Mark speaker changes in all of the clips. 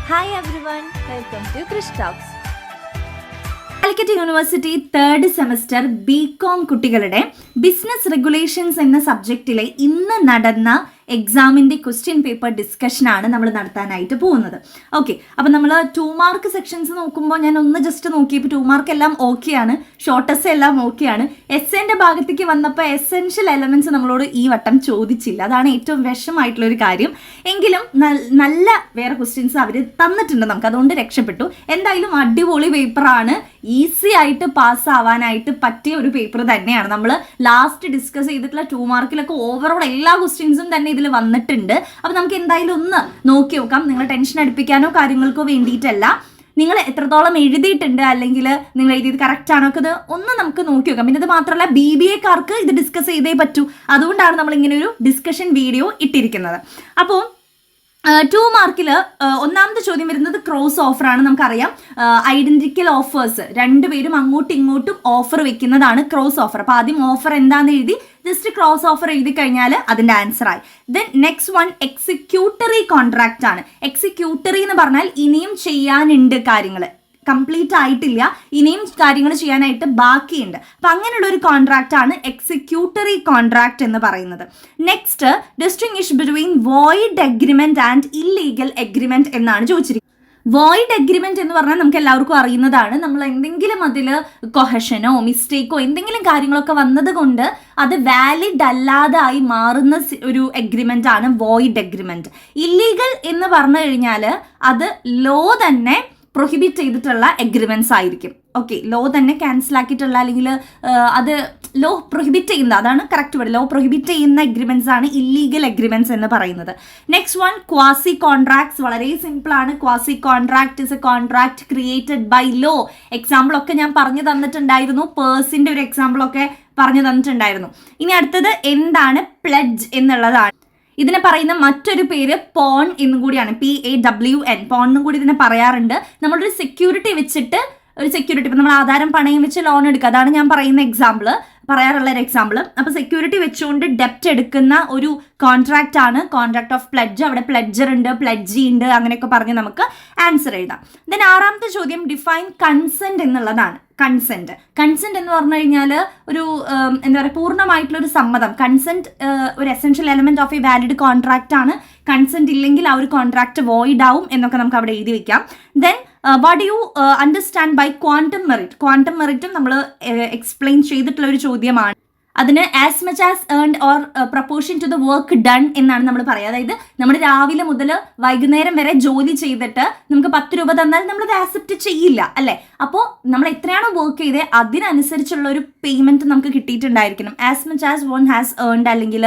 Speaker 1: Hi everyone, welcome to Krish Talks.
Speaker 2: Calicut university 3rd semester BCom കുട്ടികളുടെ business regulations എന്ന സബ്ജക്റ്റിലെ ഇന്ന് നടന്ന എക്സാമിൻ്റെ ക്വസ്റ്റ്യൻ പേപ്പർ ഡിസ്കഷനാണ് നമ്മൾ നടത്താനായിട്ട് പോകുന്നത്. ഓക്കെ, അപ്പം നമ്മൾ 2 മാർക്ക് സെക്ഷൻസ് നോക്കുമ്പോൾ ഞാൻ ഒന്ന് ജസ്റ്റ് നോക്കിയപ്പോൾ 2 മാർക്ക് എല്ലാം ഓക്കെയാണ്, ഷോർട്ടസ് എല്ലാം ഓക്കെയാണ്. എസ്സേൻ്റെ ഭാഗത്തേക്ക് വന്നപ്പോൾ എസെൻഷ്യൽ എലമെൻറ്റ്സ് നമ്മളോട് ഈ വട്ടം ചോദിച്ചില്ല. അതാണ് ഏറ്റവും വിഷമമായിട്ടുള്ളൊരു കാര്യം. എങ്കിലും നല്ല വേറെ ക്വസ്റ്റ്യൻസ് അവർ തന്നിട്ടുണ്ട് നമുക്ക്, അതുകൊണ്ട് രക്ഷപ്പെട്ടു. എന്തായാലും അടിപൊളി പേപ്പറാണ്, ഈസി ആയിട്ട് പാസ്സാവാനായിട്ട് പറ്റിയ ഒരു പേപ്പർ തന്നെയാണ്. നമ്മൾ ലാസ്റ്റ് ഡിസ്കസ് ചെയ്തിട്ടുള്ള 2 മാർക്കിലൊക്കെ ഓവറോൾ എല്ലാ ക്വസ്റ്റ്യൻസും തന്നെ ഇതിൽ വന്നിട്ടുണ്ട്. അപ്പോൾ നമുക്ക് എന്തായാലും ഒന്ന് നോക്കി നോക്കാം. നിങ്ങൾ ടെൻഷൻ അടുപ്പിക്കാനോ കാര്യങ്ങൾക്കോ വേണ്ടിയിട്ടല്ല, നിങ്ങൾ എത്രത്തോളം എഴുതിയിട്ടുണ്ട് അല്ലെങ്കിൽ നിങ്ങൾ എഴുതിയത് കറക്റ്റ് ആണോ ഒക്കെ ഒന്ന് നമുക്ക് നോക്കി നോക്കാം. പിന്നെ ഇത് മാത്രമല്ല BBA-കാർക്ക് ഇത് ഡിസ്കസ് ചെയ്തേ പറ്റൂ, അതുകൊണ്ടാണ് നമ്മൾ ഇങ്ങനെ ഒരു ഡിസ്കഷൻ വീഡിയോ ഇട്ടിരിക്കുന്നത്. അപ്പോൾ 2 മാർക്കിൽ ഒന്നാമത്തെ ചോദ്യം വരുന്നത് ക്രോസ് ഓഫറാണ്. നമുക്കറിയാം ഐഡന്റിക്കൽ ഓഫേഴ്സ്, രണ്ടുപേരും അങ്ങോട്ടും ഇങ്ങോട്ടും ഓഫർ വെക്കുന്നതാണ് ക്രോസ് ഓഫർ. അപ്പോൾ ആദ്യം ഓഫർ എന്താണെന്ന് എഴുതി ജസ്റ്റ് ക്രോസ് ഓഫർ എഴുതി കഴിഞ്ഞാൽ അതിൻ്റെ ആൻസർ ആയി. Then next one executory contract ആണ്. എക്സിക്യൂട്ടറി എന്ന് പറഞ്ഞാൽ ഇനിയും ചെയ്യാനുണ്ട് കാര്യങ്ങൾ, കംപ്ലീറ്റ് ആയിട്ടില്ല, ഇനിയും കാര്യങ്ങൾ ചെയ്യാനായിട്ട് ബാക്കിയുണ്ട്. അപ്പം അങ്ങനെയുള്ള ഒരു കോൺട്രാക്റ്റ് ആണ് എക്സിക്യൂട്ടറി കോൺട്രാക്റ്റ് എന്ന് പറയുന്നത്. Next distinguish between void agreement and illegal agreement എന്നാണ് ചോദിച്ചിരിക്കുന്നത്. വോയിഡ് എഗ്രിമെന്റ് എന്ന് പറഞ്ഞാൽ നമുക്ക് എല്ലാവർക്കും അറിയുന്നതാണ്, നമ്മൾ എന്തെങ്കിലും അതിൽ കൊഹഷനോ മിസ്റ്റേക്കോ എന്തെങ്കിലും കാര്യങ്ങളൊക്കെ വന്നത് കൊണ്ട് അത് വാലിഡ് അല്ലാതായി മാറുന്ന ഒരു എഗ്രിമെന്റ് ആണ് വോയിഡ് എഗ്രിമെന്റ്. ഇല്ലീഗൽ എന്ന് പറഞ്ഞു കഴിഞ്ഞാൽ അത് ലോ തന്നെ പ്രൊഹിബിറ്റ് ചെയ്തിട്ടുള്ള എഗ്രിമെന്റ്സ് ആയിരിക്കും. ഓക്കെ, ലോ തന്നെ ക്യാൻസൽ ആക്കിയിട്ടുള്ള അല്ലെങ്കിൽ അത് ലോ പ്രൊഹിബിറ്റ് ചെയ്യുന്ന, അതാണ് കറക്റ്റ് വേർഡ്, ലോ പ്രൊഹിബിറ്റ് ചെയ്യുന്ന എഗ്രിമെന്റ്സ് ആണ് ഇല്ലീഗൽ എഗ്രിമെന്റ്സ് എന്ന് പറയുന്നത്. Next one quasi contracts. വളരെ സിമ്പിൾ ആണ്. Quasi contract is a contract created by law. എക്സാമ്പിളൊക്കെ ഞാൻ പറഞ്ഞു തന്നിട്ടുണ്ടായിരുന്നു, പേഴ്സിന്റെ ഒരു എക്സാമ്പിളൊക്കെ പറഞ്ഞു തന്നിട്ടുണ്ടായിരുന്നു. ഇനി അടുത്തത് എന്താണ് പ്ലെഡ്ജ് എന്നുള്ളതാണ്. ഇതിനെ പറയുന്ന മറ്റൊരു പേര് പോൺ എന്നും കൂടിയാണ്, PAWN, പോൺ എന്നും കൂടി ഇതിനെ പറയാറുണ്ട്. നമ്മളൊരു സെക്യൂരിറ്റി വെച്ചിട്ട്, ഒരു സെക്യൂരിറ്റി ഇപ്പം നമ്മൾ ആധാരം പണയം വെച്ച് ലോൺ എടുക്കുക, അതാണ് ഞാൻ പറയുന്ന എക്സാമ്പിൾ, പറയാറുള്ള ഒരു എക്സാമ്പിൾ. അപ്പോൾ സെക്യൂരിറ്റി വെച്ചുകൊണ്ട് ഡെപ്റ്റ് എടുക്കുന്ന ഒരു കോൺട്രാക്റ്റ് ആണ് കോൺട്രാക്ട് ഓഫ് പ്ലെഡ്ജ്. അവിടെ പ്ലെഡ്ജർ ഉണ്ട്, പ്ലെഡ്ജി ഉണ്ട്, അങ്ങനെയൊക്കെ പറഞ്ഞ് നമുക്ക് ആൻസർ എഴുതാം. ദെൻ 6ാമത്തെ ചോദ്യം ഡിഫൈൻ കൺസെന്റ് എന്നുള്ളതാണ്. കൺസെന്റ് എന്ന് പറഞ്ഞു കഴിഞ്ഞാൽ ഒരു എന്താ പറയുക, പൂർണ്ണമായിട്ടുള്ളൊരു സമ്മതം. കൺസെന്റ് ഒരു essential element of A valid contract ആണ്. കൺസെന്റ് ഇല്ലെങ്കിൽ ആ ഒരു കോൺട്രാക്ട് വോയിഡ് ആവും എന്നൊക്കെ നമുക്ക് അവിടെ എഴുതി വെക്കാം. Then what you understand by quantum meruit. Quantum മെറിറ്റും നമ്മൾ എക്സ്പ്ലെയിൻ ചെയ്തിട്ടുള്ള ഒരു ചോദ്യമാണ്. അതിന് as much as earned or proportion to the work done എന്നാണ് നമ്മൾ പറയുക. അതായത് നമ്മൾ രാവിലെ മുതൽ വൈകുന്നേരം വരെ ജോലി ചെയ്തിട്ട് നമുക്ക് 10 രൂപ തന്നാൽ നമ്മളത് ആക്സെപ്റ്റ് ചെയ്യില്ല അല്ലേ. അപ്പോൾ നമ്മൾ എത്രയാണോ വർക്ക് ചെയ്തത് അതിനനുസരിച്ചുള്ള ഒരു പേയ്മെന്റ് നമുക്ക് കിട്ടിയിട്ടുണ്ടായിരിക്കണം. As much as one has earned അല്ലെങ്കിൽ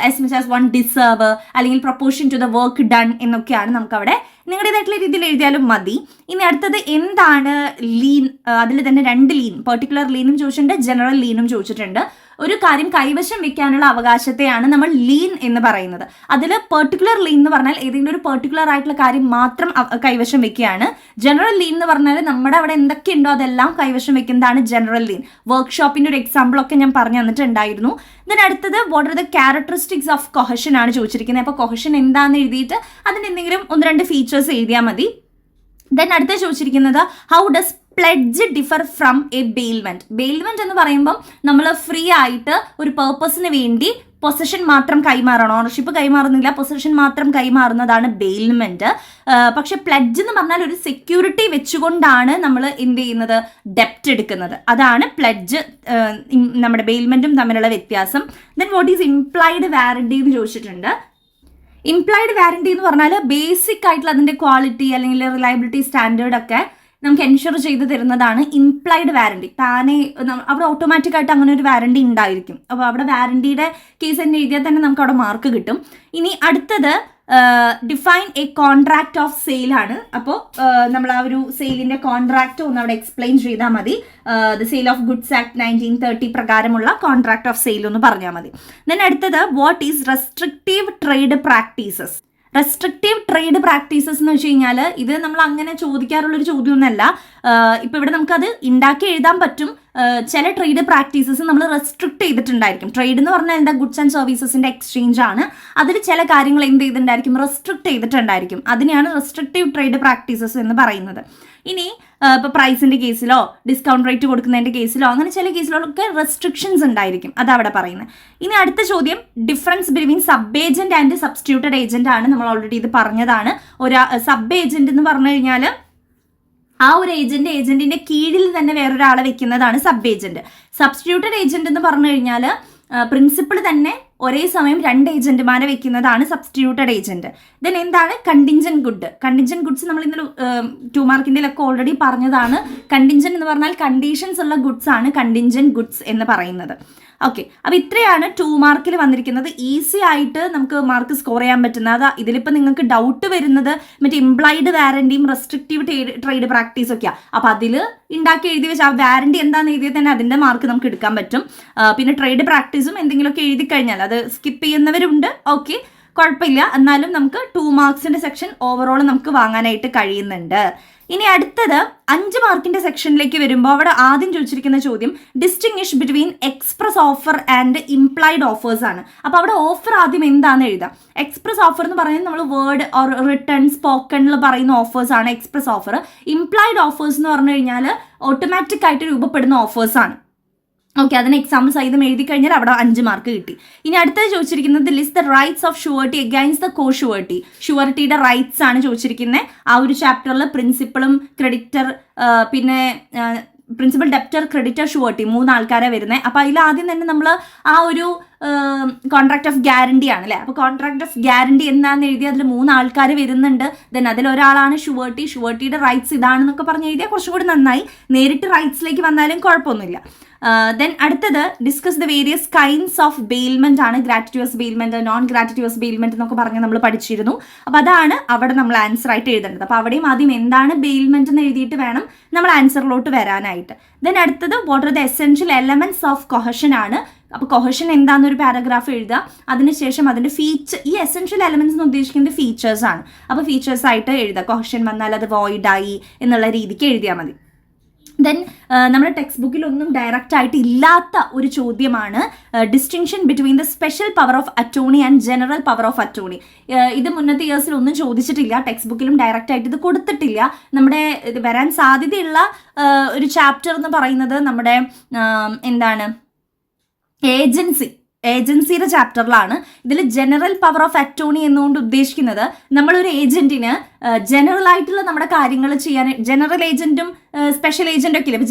Speaker 2: as much as one deserve അല്ലെങ്കിൽ proportion to the work done എന്നൊക്കെയാണ് നമുക്കവിടെ നിങ്ങളുടേതായിട്ടുള്ള രീതിയിൽ എഴുതിയാലും മതി. ഇനി അടുത്തത് എന്താണ് ലീൻ. അതിൽ തന്നെ 2 ലീൻ, പെർട്ടിക്കുലർ ലീനും ചോദിച്ചിട്ടുണ്ട്, ജനറൽ ലീനും ചോദിച്ചിട്ടുണ്ട്. ഒരു കാര്യം കൈവശം വെക്കാനുള്ള അവകാശത്തെയാണ് നമ്മൾ ലീൻ എന്ന് പറയുന്നത്. അതിൽ പെർട്ടിക്കുലർ ലീൻ എന്ന് പറഞ്ഞാൽ ഏതെങ്കിലും ഒരു പെർട്ടിക്കുലർ ആയിട്ടുള്ള കാര്യം മാത്രം കൈവശം വെക്കുകയാണ്. ജനറൽ ലീൻ എന്ന് പറഞ്ഞാൽ നമ്മുടെ അവിടെ എന്തൊക്കെയുണ്ടോ അതെല്ലാം കൈവശം വെക്കുന്നതാണ് ജനറൽ ലീൻ. വർക്ക്ഷോപ്പിൻ്റെ ഒരു എക്സാമ്പിളൊക്കെ ഞാൻ പറഞ്ഞു തന്നിട്ടുണ്ടായിരുന്നു. ഇതിനടുത്തത് what are the characteristics of coercion ആണ് ചോദിച്ചിരിക്കുന്നത്. അപ്പോൾ കൊഹഷൻ എന്താണെന്ന് എഴുതിയിട്ട് അതിന് എന്തെങ്കിലും 1-2 ഫീച്ചേഴ്സ് എഴുതിയാൽ മതി. ദെൻ അടുത്ത ചോദിച്ചിരിക്കുന്നത് how does pledge differ from A bailment. Bailment എന്ന് പറയുമ്പം നമ്മൾ ഫ്രീ ആയിട്ട് ഒരു പേർപ്പസിന് വേണ്ടി പൊസഷൻ മാത്രം കൈമാറണം, ഓണർഷിപ്പ് കൈമാറുന്നില്ല, പൊസഷൻ മാത്രം കൈമാറുന്നതാണ് ബെയിൽമെന്റ്. പക്ഷെ പ്ലെഡ്ജ് എന്ന് പറഞ്ഞാൽ ഒരു സെക്യൂരിറ്റി വെച്ചുകൊണ്ടാണ് നമ്മൾ എന്ത് ചെയ്യുന്നത്, ഡെപ്റ്റ് എടുക്കുന്നത്. അതാണ് പ്ലെഡ്ജ്, നമ്മുടെ ബെയിൽമെന്റും തമ്മിലുള്ള വ്യത്യാസം. Then what is implied warranty എന്ന് ചോദിച്ചിട്ടുണ്ട്. ഇംപ്ലൈഡ് വാറണ്ടി എന്ന് പറഞ്ഞാൽ ബേസിക് ആയിട്ടുള്ള അതിൻ്റെ ക്വാളിറ്റി അല്ലെങ്കിൽ റിലയബിലിറ്റി സ്റ്റാൻഡേർഡ് ഒക്കെ നമുക്ക് എൻഷുർ ചെയ്ത് തരുന്നതാണ് ഇംപ്ലൈഡ് വാറണ്ടി. താനെ അവിടെ ഓട്ടോമാറ്റിക്കായിട്ട് അങ്ങനെ ഒരു വാറണ്ടി ഉണ്ടായിരിക്കും. അപ്പോൾ അവിടെ വാറണ്ടിയുടെ കേസ് തന്നെ എഴുതിയാൽ തന്നെ നമുക്ക് അവിടെ മാർക്ക് കിട്ടും. ഇനി അടുത്തത് define A contract of sale ആണ്. അപ്പോൾ നമ്മൾ ആ ഒരു സെയിലിൻ്റെ കോൺട്രാക്ട് ഒന്ന് അവിടെ എക്സ്പ്ലെയിൻ ചെയ്താൽ മതി. The sale of goods act 1930 പ്രകാരമുള്ള കോൺട്രാക്ട് ഓഫ് സെയിൽ ഒന്ന് പറഞ്ഞാൽ മതി. ദെൻ അടുത്തത് what is restrictive trade practices. Restrictive trade practices എന്ന് വെച്ച് കഴിഞ്ഞാൽ ഇത് നമ്മൾ അങ്ങനെ ചോദിക്കാറുള്ളൊരു ചോദ്യമൊന്നുമല്ല. ഇപ്പോൾ ഇവിടെ നമുക്കത് ഉണ്ടാക്കി എഴുതാൻ പറ്റും. ചില ട്രേഡ് പ്രാക്ടീസസ് നമ്മൾ റെസ്ട്രിക്ട് ചെയ്തിട്ടുണ്ടായിരിക്കും. ട്രേഡ് എന്ന് പറഞ്ഞാൽ എന്താ, ഗുഡ്സ് ആൻഡ് സർവീസസിൻ്റെ എക്സ്ചേഞ്ച് ആണ്. അതിൽ ചില കാര്യങ്ങൾ എന്ത് ചെയ്തിട്ടുണ്ടായിരിക്കും, റെസ്ട്രിക്ട് ചെയ്തിട്ടുണ്ടായിരിക്കും. അതിനെയാണ് റെസ്ട്രിക്റ്റീവ് ട്രേഡ് പ്രാക്ടീസസ് എന്ന് പറയുന്നത്. ഇനി ഇപ്പോൾ പ്രൈസിൻ്റെ കേസിലോ ഡിസ്കൗണ്ട് റേറ്റ് കൊടുക്കുന്നതിൻ്റെ കേസിലോ അങ്ങനെ ചില കേസിലൊക്കെ റെസ്ട്രിക്ഷൻസ് ഉണ്ടായിരിക്കും, അതവിടെ പറയുന്നത്. ഇനി അടുത്ത ചോദ്യം difference between sub agent and substituted agent ആണ്. നമ്മൾ ഓൾറെഡി ഇത് പറഞ്ഞതാണ്. ഒരു സബ് ഏജന്റ് എന്ന് പറഞ്ഞു കഴിഞ്ഞാൽ ആ ഒരു ഏജന്റിന്റെ കീഴിൽ തന്നെ വേറൊരാളെ വെക്കുന്നതാണ് സബ് ഏജന്റ്. സബ്സ്റ്റിറ്റ്യൂട്ടഡ് ഏജന്റ് എന്ന് പറഞ്ഞു കഴിഞ്ഞാൽ പ്രിൻസിപ്പിൾ തന്നെ ഒരേ സമയം 2 ഏജന്റുമാരെ വെക്കുന്നതാണ് സബ്സ്റ്റിറ്റ്യൂട്ടഡ് ഏജന്റ്. ദെൻ എന്താണ് കണ്ടിൻജന്റ് ഗുഡ്സ് നമ്മൾ ഇന്നലെ 2 മാർക്കിൻ്റെയിലൊക്കെ ഓൾറെഡി പറഞ്ഞതാണ്. കണ്ടിൻജന്റ് എന്ന് പറഞ്ഞാൽ കണ്ടീഷൻസ് ഉള്ള ഗുഡ്സ് ആണ് കണ്ടിൻജന്റ് ഗുഡ്സ് എന്ന് പറയുന്നത്. ഓക്കെ, അപ്പോൾ ഇത്രയാണ് 2 മാർക്കിൽ വന്നിരിക്കുന്നത്. ഈസി ആയിട്ട് നമുക്ക് മാർക്ക് സ്കോർ ചെയ്യാൻ പറ്റുന്നത്. ഇതിലിപ്പോൾ നിങ്ങൾക്ക് ഡൗട്ട് വരുന്നത് മറ്റേ ഇംപ്ലൈഡ് വാറണ്ടിയും റെസ്ട്രിക്റ്റീവ് ട്രേഡ് പ്രാക്ടീസ് ഒക്കെയാണ്. അപ്പോൾ അതിൽ ഉണ്ടാക്കി എഴുതി വെച്ചാൽ ആ വാറണ്ടി എന്താണെന്ന് എഴുതിയാൽ തന്നെ അതിൻ്റെ മാർക്ക് നമുക്ക് എടുക്കാൻ പറ്റും. പിന്നെ ട്രേഡ് പ്രാക്ടീസും എന്തെങ്കിലുമൊക്കെ എഴുതി കഴിഞ്ഞാൽ അത് സ്കിപ്പ് ചെയ്യുന്നവരുണ്ട്. ഓക്കെ, കുഴപ്പമില്ല. എന്നാലും നമുക്ക് 2 മാർക്സിൻ്റെ സെക്ഷൻ ഓവറോൾ നമുക്ക് വാങ്ങാനായിട്ട് കഴിയുന്നുണ്ട്. ഇനി അടുത്തത് 5 മാർക്കിന്റെ സെക്ഷനിലേക്ക് വരുമ്പോൾ അവിടെ ആദ്യം ചോദിച്ചിരിക്കുന്ന ചോദ്യം distinguish between express offer and implied offers ആണ്. അപ്പോൾ അവിടെ ഓഫർ ആദ്യം എന്താണെന്ന് എഴുതാം. എക്സ്പ്രസ് ഓഫർ എന്ന് പറയുന്നത് നമ്മൾ വേർഡ് ഓർ റിട്ടേൺ സ്പോക്കണിൽ പറയുന്ന ഓഫേഴ്സ് ആണ് എക്സ്പ്രസ് ഓഫർ. ഇംപ്ലൈഡ് ഓഫേഴ്സ് എന്ന് പറഞ്ഞു കഴിഞ്ഞാൽ ഓട്ടോമാറ്റിക് ആയിട്ട് രൂപപ്പെടുന്ന ഓഫേഴ്സ് ആണ്. ഓക്കെ, അതിന് എക്സാമ്പിൾ സഹിതം എഴുതി കഴിഞ്ഞാൽ അവിടെ 5 മാർക്ക് കിട്ടി. ഇനി അടുത്തത് ചോദിച്ചിരിക്കുന്നത് list the rights of surety against the co surety. ഷുവർട്ടിയുടെ റൈറ്റ്സ് ആണ് ചോദിച്ചിരിക്കുന്നത്. ആ ഒരു ചാപ്റ്ററിൽ പ്രിൻസിപ്പളും ക്രെഡിറ്റർ പിന്നെ പ്രിൻസിപ്പൽ, ഡെപ്റ്റർ, ക്രെഡിറ്റർ, ഷുവർട്ടി 3 ആൾക്കാരെ വരുന്നത്. അപ്പോൾ അതിൽ ആദ്യം തന്നെ നമ്മൾ ആ ഒരു കോൺട്രാക്ട് ഓഫ് ഗ്യാരണ്ടി ആണ് അല്ലേ. അപ്പോൾ കോൺട്രാക്ട് ഓഫ് ഗ്യാരണ്ടി എന്താണെന്ന് എഴുതി അതിൽ 3 ആൾക്കാർ വരുന്നുണ്ട്. ദെൻ അതിലൊരാളാണ് ഷുവർട്ടിയുടെ റൈറ്റ്സ് ഇതാണെന്നൊക്കെ പറഞ്ഞ് എഴുതിയാൽ കുറച്ചും കൂടി നന്നായി. നേരിട്ട് റൈറ്റ്സിലേക്ക് വന്നാലും കുഴപ്പമൊന്നുമില്ല. ദെൻ അടുത്തത് discuss the various kinds of bailment ആണ്. ഗ്രാറ്റുറ്റസ് ബെയിൽമെന്റ്, നോൺ ഗ്രാറ്റുറ്റസ് ബെയിൽമെന്റ് എന്നൊക്കെ പറഞ്ഞ് നമ്മൾ പഠിച്ചിരുന്നു. അപ്പോൾ അതാണ് അവിടെ നമ്മൾ ആൻസർ ആയിട്ട് എഴുതേണ്ടത്. അപ്പോൾ അവിടെയും ആദ്യം എന്താണ് ബെയിൽമെന്റ് എന്ന് എഴുതിയിട്ട് വേണം നമ്മൾ ആൻസറിലോട്ട് വരാനായിട്ട്. ദെൻ അടുത്തത് what are the essential elements of coercion ആണ്. അപ്പോൾ കൊഹഷൻ എന്താണെന്നൊരു പാരഗ്രാഫ് എഴുതുക. അതിനുശേഷം അതിൻ്റെ ഈ എസെൻഷ്യൽ എലമെന്റ്സ് എന്ന് ഉദ്ദേശിക്കുന്നത് ഫീച്ചേഴ്സ് ആണ്. അപ്പോൾ ഫീച്ചേഴ്സ് ആയിട്ട് എഴുതുക. കൊഹഷൻ വന്നാൽ അത് വോയിഡായി എന്നുള്ള രീതിക്ക് എഴുതിയാൽ മതി. ദെൻ നമ്മുടെ ടെക്സ്റ്റ് ബുക്കിലൊന്നും ഡയറക്റ്റ് ആയിട്ട് ഇല്ലാത്ത ഒരു ചോദ്യമാണ് distinction between the special power of attorney and general power of attorney. ഇത് മുന്നത്തെ ഇയേഴ്സിൽ ഒന്നും ചോദിച്ചിട്ടില്ല, ടെക്സ്റ്റ് ബുക്കിലും ഡയറക്റ്റ് ആയിട്ട് ഇത് കൊടുത്തിട്ടില്ല. നമ്മുടെ ഇത് വരാൻ സാധ്യതയുള്ള ഒരു ചാപ്റ്റർ എന്ന് പറയുന്നത് നമ്മുടെ എന്താണ് ഏജൻസിയുടെ ചാപ്റ്ററിലാണ്. ഇതിൽ ജനറൽ പവർ ഓഫ് അറ്റോർണി എന്നുകൊണ്ട് ഉദ്ദേശിക്കുന്നത് നമ്മളൊരു ഏജന്റിന് ജനറൽ ആയിട്ടുള്ള നമ്മുടെ കാര്യങ്ങൾ ചെയ്യാൻ, ജനറൽ ഏജന്റും സ്പെഷ്യൽ ഏജന്റും ഒക്കെ ഇല്ല. അപ്പോൾ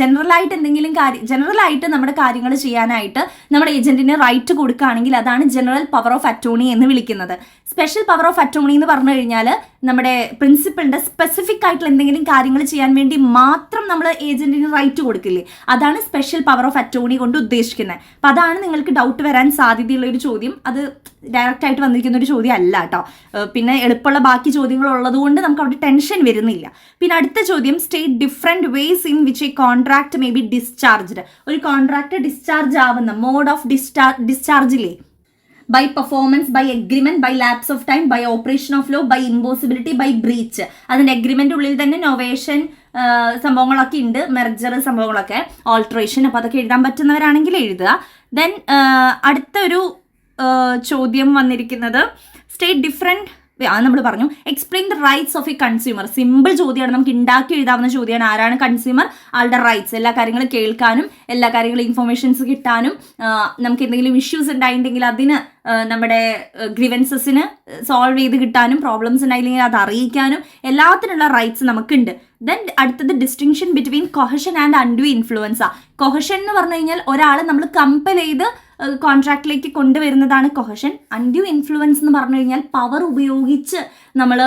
Speaker 2: ജനറലായിട്ട് നമ്മുടെ കാര്യങ്ങൾ ചെയ്യാനായിട്ട് നമ്മുടെ ഏജന്റിന് റൈറ്റ് കൊടുക്കുകയാണെങ്കിൽ അതാണ് ജനറൽ പവർ ഓഫ് അറ്റോർണി എന്ന് വിളിക്കുന്നത്. സ്പെഷ്യൽ പവർ ഓഫ് അറ്റോർണി എന്ന് പറഞ്ഞു കഴിഞ്ഞാൽ നമ്മുടെ പ്രിൻസിപ്പളിന്റെ സ്പെസിഫിക് ആയിട്ടുള്ള എന്തെങ്കിലും കാര്യങ്ങൾ ചെയ്യാൻ വേണ്ടി മാത്രം നമ്മൾ ഏജന്റിന് റൈറ്റ് കൊടുക്കില്ലേ, അതാണ് സ്പെഷ്യൽ പവർ ഓഫ് അറ്റോർണി കൊണ്ട് ഉദ്ദേശിക്കുന്നത്. അപ്പം അതാണ് നിങ്ങൾക്ക് ഡൗട്ട് വരാൻ സാധ്യതയുള്ള ഒരു ചോദ്യം. അത് ഡയറക്റ്റ് ആയിട്ട് വന്നിരിക്കുന്ന ഒരു ചോദ്യം അല്ല കേട്ടോ. പിന്നെ എളുപ്പമുള്ള ബാക്കി ചോദ്യങ്ങൾ ഉള്ളത് കൊണ്ട് നമുക്ക് അവിടെ ടെൻഷൻ വരുന്നില്ല. പിന്നെ അടുത്ത ചോദ്യം state different ways in which a contract may be discharged. ഒരു കോൺട്രാക്ട് ഡിസ്ചാർജ് ആവുന്ന മോഡ് ഓഫ് ഡിസ്ചാർജില്ലേ, by performance, by agreement, by lapse of time, by operation of law, by impossibility, by breach. അതിൻ്റെ agreement ഉള്ളിൽ തന്നെ novation സംഭവങ്ങളൊക്കെ ഉണ്ട്, merger സംഭവങ്ങളൊക്കെ, alteration. അപ്പോൾ അതൊക്കെ എഴുതാൻ പറ്റുന്നവരാണെങ്കിൽ എഴുതുക. ദെൻ അടുത്തൊരു ചോദ്യം വന്നിരിക്കുന്നത് സ്റ്റേറ്റ് ഡിഫറെൻറ്റ്, നമ്മൾ പറഞ്ഞു explain the rights of A consumer. Simple ചോദ്യമാണ്, നമുക്ക് ഉണ്ടാക്കി എഴുതാവുന്ന ചോദ്യമാണ്. ആരാണ് കൺസ്യൂമർ? ആളുടെ റൈറ്റ്സ്, എല്ലാ കാര്യങ്ങളും കേൾക്കാനും എല്ലാ കാര്യങ്ങളും ഇൻഫർമേഷൻസ് കിട്ടാനും, നമുക്ക് എന്തെങ്കിലും ഇഷ്യൂസ് ഉണ്ടായിട്ടുണ്ടെങ്കിൽ അതിന് നമ്മുടെ ഗ്രീവൻസസിന് സോൾവ് ചെയ്ത് കിട്ടാനും, പ്രോബ്ലംസ് ഉണ്ടായില്ലെങ്കിൽ അത് അറിയിക്കാനും എല്ലാത്തിനുള്ള റൈറ്റ്സ് നമുക്കുണ്ട്. ദെൻ അടുത്തത് distinction between coercion and undue influence. Coercion എന്ന് പറഞ്ഞു കഴിഞ്ഞാൽ ഒരാളെ നമ്മൾ കമ്പൽ ചെയ്ത് കോൺട്രാക്റ്റിലേക്ക് കൊണ്ടുവരുന്നതാണ് കൊഹഷൻ. അൺഡ്യൂ ഇൻഫ്ലുവൻസ് എന്ന് പറഞ്ഞു കഴിഞ്ഞാൽ പവർ ഉപയോഗിച്ച് നമ്മൾ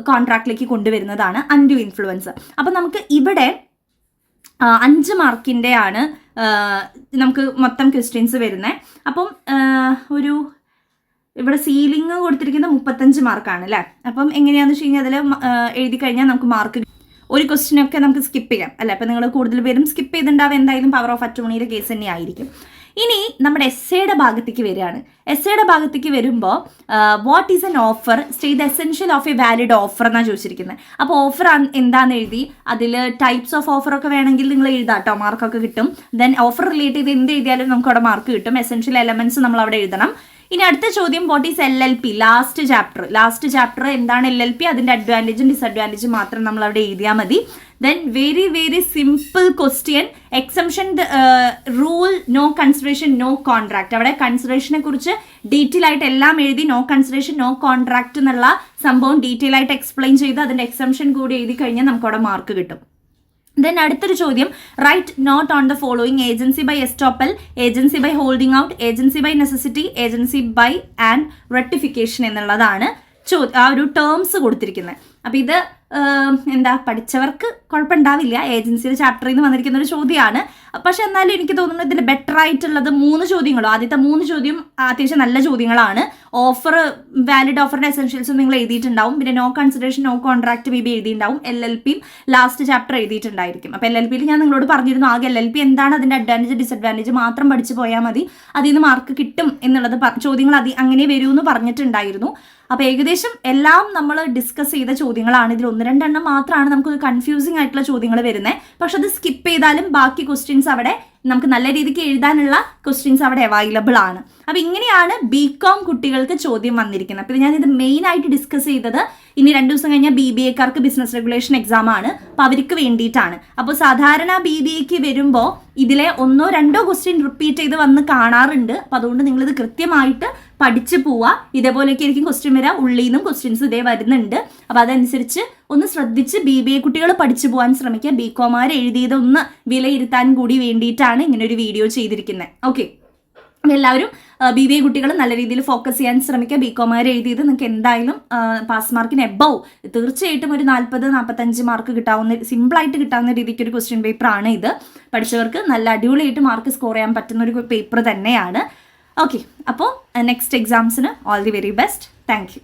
Speaker 2: കോൺട്രാക്റ്റിലേക്ക് കൊണ്ടുവരുന്നതാണ് അൺഡ്യൂ ഇൻഫ്ലുവൻസ്. അപ്പം നമുക്ക് ഇവിടെ 5 മാർക്കിൻ്റെ ആണ് നമുക്ക് മൊത്തം ക്വസ്റ്റ്യൻസ് വരുന്നത്. അപ്പം ഇവിടെ സീലിംഗ് കൊടുത്തിരിക്കുന്നത് 35 മാർക്കാണ് അല്ലേ. അപ്പം എങ്ങനെയാണെന്ന് വെച്ച് കഴിഞ്ഞാൽ അതിൽ എഴുതി കഴിഞ്ഞാൽ നമുക്ക് മാർക്ക് ഒരു ക്വസ്റ്റ്യനൊക്കെ നമുക്ക് സ്കിപ്പ് ചെയ്യാം അല്ലേ. അപ്പം നിങ്ങൾ കൂടുതൽ പേരും സ്കിപ്പ് ചെയ്തിട്ടുണ്ടാവും, എന്തായാലും പവർ ഓഫ് അറ്റോർണിയുടെ കേസ് തന്നെ ആയിരിക്കും. ഇനി നമ്മുടെ എസ്സേയുടെ ഭാഗത്തേക്ക് വരികയാണ്. എസ്സേയുടെ ഭാഗത്തേക്ക് വരുമ്പോൾ what is N offer, state the essential of A valid offer എന്നാണ് ചോദിച്ചിരിക്കുന്നത്. അപ്പോൾ ഓഫർ എന്താണെന്ന് എഴുതി, അതിൽ ടൈപ്സ് ഓഫ് ഓഫർ ഒക്കെ വേണമെങ്കിൽ നിങ്ങൾ എഴുതാം കേട്ടോ, മാർക്കൊക്കെ കിട്ടും. ദെൻ ഓഫർ റിലേറ്റ് ചെയ്ത് എന്ത് എഴുതിയാലും നമുക്ക് അവിടെ മാർക്ക് കിട്ടും. എസെൻഷ്യൽ എലമെന്റ്സ് നമ്മൾ അവിടെ എഴുതണം. ഇനി അടുത്ത ചോദ്യം, what is LLP, last chapter എന്താണ് LLP, അതിൻ്റെ അഡ്വാൻറ്റേജും ഡിസഡ്വാൻറ്റേജും മാത്രം നമ്മൾ അവിടെ എഴുതിയാൽ മതി. Then very simple question, exemption rule, no consideration no contract. അവിടെ കൺസിഡറേഷനെ കുറിച്ച് ഡീറ്റെയിൽ ആയിട്ട് എല്ലാം എഴുതി, നോ കൺസിഡറേഷൻ നോ കോൺട്രാക്ട് എന്നുള്ള സംഭവം ഡീറ്റെയിൽ ആയിട്ട് എക്സ്പ്ലെയിൻ ചെയ്ത് അതിൻ്റെ എക്സംഷൻ കൂടി എഴുതി കഴിഞ്ഞാൽ നമുക്ക് അവിടെ മാർക്ക് കിട്ടും. ദെൻ അടുത്തൊരു ചോദ്യം, write note on the following, agency by estoppel, agency by holding out, agency by necessity, agency by and rectification എന്നുള്ളതാണ് ആ ഒരു ടേംസ് കൊടുത്തിരിക്കുന്നത്. അപ്പം ഇത് പഠിച്ചവർക്ക് കുഴപ്പമുണ്ടാവില്ല, ഏജൻസിയുടെ ചാപ്റ്ററിൽ നിന്ന് വന്നിരിക്കുന്ന ഒരു ചോദ്യമാണ്. പക്ഷെ എന്നാലും എനിക്ക് തോന്നുന്നു ഇതിൽ ബെറ്റർ ആയിട്ടുള്ളത് 3 ചോദ്യങ്ങളും, ആദ്യത്തെ 3 ചോദ്യം അത്യാവശ്യം നല്ല ചോദ്യങ്ങളാണ്. ഓഫർ, വാലിഡ് ഓഫറിന്റെ എസെൻഷ്യൽസും നിങ്ങൾ എഴുതിയിട്ടുണ്ടാവും. പിന്നെ no consideration no contract may be എഴുതിയിട്ടുണ്ടാവും. LLPയും ലാസ്റ്റ് ചാപ്റ്റർ എഴുതിയിട്ടുണ്ടായിരിക്കും. അപ്പോൾ LLPയിൽ ഞാൻ നിങ്ങളോട് പറഞ്ഞിരുന്നു, ആകെ LLP എന്താണ്, അതിന്റെ അഡ്വാൻറ്റേജ് ഡിസഡ്വാൻറ്റേജ് മാത്രം പഠിച്ചു പോയാൽ മതി, അതിൽ നിന്ന് മാർക്ക് കിട്ടും എന്നുള്ളത് ചോദ്യങ്ങൾ അങ്ങനെ വരുമെന്ന് പറഞ്ഞിട്ടുണ്ടായിരുന്നു. അപ്പോൾ ഏകദേശം എല്ലാം നമ്മൾ ഡിസ്കസ് ചെയ്ത ചോദ്യങ്ങളാണ്. ഇതിൽ 1-2 എണ്ണം മാത്രമാണ് നമുക്ക് കൺഫ്യൂസിങ് ആയിട്ടുള്ള ചോദ്യങ്ങൾ വരുന്നത്. പക്ഷെ അത് സ്കിപ്പ് ചെയ്താലും ബാക്കി ക്വസ്റ്റ്യൻസ് അവിടെ നമുക്ക് നല്ല രീതിക്ക് എഴുതാനുള്ള ക്വസ്റ്റ്യൻസ് അവിടെ അവൈലബിൾ ആണ്. അപ്പോൾ ഇങ്ങനെയാണ് BCom കുട്ടികൾക്ക് ചോദ്യം വന്നിരിക്കുന്നത്. അപ്പോൾ ഞാനിത് മെയിൻ ആയിട്ട് ഡിസ്കസ് ചെയ്തത്, ഇനി 2 ദിവസം കഴിഞ്ഞാൽ BBAക്കാർക്ക് ബിസിനസ് റെഗുലേഷൻ എക്സാം ആണ്. അപ്പോൾ അവർക്ക് വേണ്ടിയിട്ടാണ്. അപ്പോൾ സാധാരണ BBAക്ക് വരുമ്പോൾ ഇതിലെ 1-2 ക്വസ്റ്റ്യൻ റിപ്പീറ്റ് ചെയ്ത് വന്ന് കാണാറുണ്ട്. അപ്പോൾ അതുകൊണ്ട് നിങ്ങളിത് കൃത്യമായിട്ട് പഠിച്ചു പോവുക. ഇതേപോലെയൊക്കെ ആയിരിക്കും ക്വസ്റ്റ്യൻ വരിക, ഉള്ളിൽ നിന്നും ക്വസ്റ്റ്യൻസ് ഇതേ വരുന്നുണ്ട്. അപ്പോൾ അതനുസരിച്ച് ഒന്ന് ശ്രദ്ധിച്ച് BBA കുട്ടികൾ പഠിച്ചു പോകാൻ ശ്രമിക്കുക. BComമാർ എഴുതിയത് ഒന്ന് വിലയിരുത്താൻ കൂടി വേണ്ടിയിട്ടാണ് ഇങ്ങനെ ഒരു വീഡിയോ ചെയ്തിരിക്കുന്നത്. ഓക്കെ, എല്ലാവരും BBA കുട്ടികൾ നല്ല രീതിയിൽ ഫോക്കസ് ചെയ്യാൻ ശ്രമിക്കുക. BComമാർ എഴുതിയത് നിങ്ങൾക്ക് എന്തായാലും പാസ് മാർക്കിന് എബവ് തീർച്ചയായിട്ടും ഒരു 40-45 മാർക്ക് കിട്ടാവുന്ന, സിമ്പിളായിട്ട് കിട്ടാവുന്ന രീതിക്ക് ഒരു ക്വസ്റ്റ്യൻ പേപ്പറാണ് ഇത്. പഠിച്ചവർക്ക് നല്ല അടിപൊളിയായിട്ട് മാർക്ക് സ്കോർ ചെയ്യാൻ പറ്റുന്ന ഒരു പേപ്പർ തന്നെയാണ്. ഓക്കെ, അപ്പോൾ നെക്സ്റ്റ് എക്സാംസിന് all the very best. Thank U.